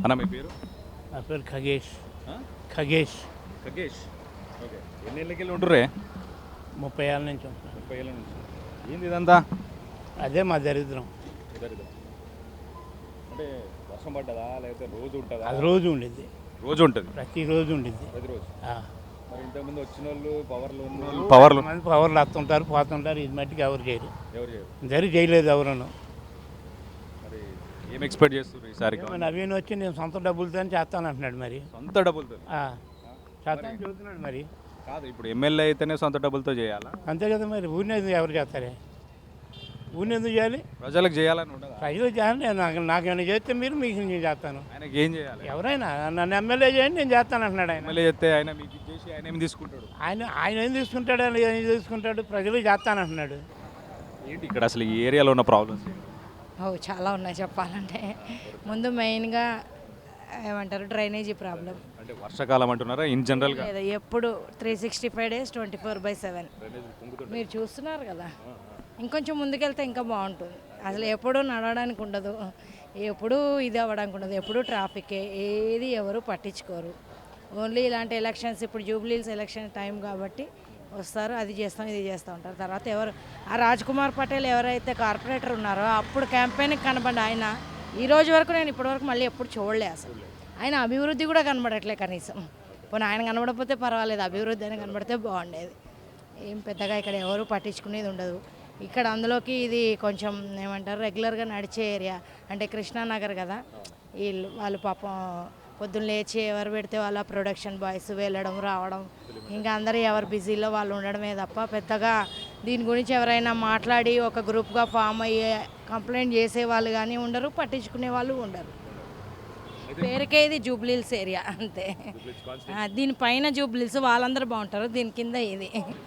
అన్న మీ పేరు? నా పేరు ఖగేష్. ఆ? ఖగేష్. ఖగేష్. ఓకే. ఎన్ని ఏళ్ళకి ఉంటుర్రే? 30 ఏళ్ళ నుంచి ఉంటున్నాను. 30 ఏళ్ళ నుంచి. ఏంది ఇదంతా? అదే మా దరిద్రం. దరిద్రం. అంటే వర్షం పడ్డదా లేకపోతే రోజు ఉంటుందా? అది రోజు ఉండిద్ది, రోజు ఉంటుంది. ప్రతిరోజు ఉండిద్ది. ప్రతిరోజు. ఆ. మరి ఇంతకుముందు వచ్చిన వాళ్ళు పవర్లు ఉన్న వాళ్ళు మంది పవర్లు వస్తుంటారు పోతుంటారు, ఇది మట్టికి ఎవరు చేయరు. ఎవరు చేయరు. జరి చేయలేదు ఎవరును. మరి ఏం ఎక్స్పెక్ట్ చేస్తున్నారు ఈసారి? నవీన్ వచ్చి నేను సొంత డబ్బులతో చేస్తాను అంటున్నాడు. మరి సొంత డబ్బులతో చేస్తాను చెబుతున్నాడు. మరి కాదు, ఇప్పుడు ఎమ్మెల్యే అయితేనే సొంత డబ్బులతో చేయాలా? అంతే కదా. మరి ఊరిని ఎవరు చేస్తారే? ఊరిని ఎందుకు చేయాలి? ప్రజలకు చేయాలని ఉండదా? ప్రజలు చేయాలి. నాకేమైనా చేస్తే మీరు మీకు నేను చేస్తాను. ఆయనకి ఏం చేయాలి? ఎవరైనా నన్ను ఎమ్మెల్యే చేయండి, నేను చేస్తాను అంటున్నాడు ఆయన. ఎమ్మెల్యే చేస్తే ఆయన మీకు ఇచ్చేసి ఆయన ఏం తీసుకుంటాడు? ఆయన ఏం తీసుకుంటాడు, ఏం తీసుకుంటాడు? ప్రజలు చేస్తానంటున్నాడు. ఏంటి ఇక్కడ అసలు ఈ ఏరియాలో ఉన్న ప్రాబ్లమ్స్? చాలా ఉన్నాయి చెప్పాలంటే. ముందు మెయిన్గా ఏమంటారు, డ్రైనేజీ ప్రాబ్లం. అంటే వర్షాకాలం అంటున్నారా ఇన్ జనరల్గా? లేదా ఎప్పుడు 365 days 24/7 మీరు చూస్తున్నారు కదా. ఇంకొంచెం ముందుకెళ్తే ఇంకా బాగుంటుంది. అసలు ఎప్పుడూ నడవడానికి ఉండదు, ఎప్పుడూ ఇది అవ్వడానికి ఉండదు, ఎప్పుడూ ట్రాఫికే, ఏది ఎవరు పట్టించుకోరు. ఓన్లీ ఇలాంటి ఎలక్షన్స్, ఇప్పుడు జూబ్లీహిల్స్ ఎలక్షన్ టైం కాబట్టి వస్తారు, అది చేస్తాం ఇది చేస్తూ ఉంటారు. తర్వాత ఎవరు ఆ రాజ్ కుమార్ పటేల్ ఎవరైతే కార్పొరేటర్ ఉన్నారో అప్పుడు క్యాంపెయిన్కి కనబడి ఆయన ఈ రోజు వరకు నేను ఇప్పటివరకు మళ్ళీ ఎప్పుడు చూడలే. అసలు ఆయన అభివృద్ధి కూడా కనబడట్లే కనీసం. పోనీ ఆయన కనబడకపోతే పర్వాలేదు, అభివృద్ధి అని కనబడితే బాగుండేది. ఏం పెద్దగా ఇక్కడ ఎవరు పట్టించుకునేది ఉండదు. ఇక్కడ అందులోకి ఇది కొంచెం ఏమంటారు రెగ్యులర్గా నడిచే ఏరియా, అంటే కృష్ణానగర్ కదా. వాళ్ళు పాపం పొద్దున్న లేచి ఎవరు పెడితే వాళ్ళ ప్రొడక్షన్ బాయ్స్ వెళ్ళడం రావడం, ఇంకా అందరూ ఎవరు బిజీలో వాళ్ళు ఉండడమే తప్ప పెద్దగా దీని గురించి ఎవరైనా మాట్లాడి ఒక గ్రూప్గా ఫామ్ అయ్యే కంప్లైంట్ చేసే వాళ్ళు కానీ ఉండరు, పట్టించుకునే వాళ్ళు ఉండరు. పేరుకే ఇది జూబ్లీహిల్స్ ఏరియా అంతే. దీనిపైన జూబ్లీహిల్స్ వాళ్ళందరూ బాగుంటారు, దీని కింద ఇది.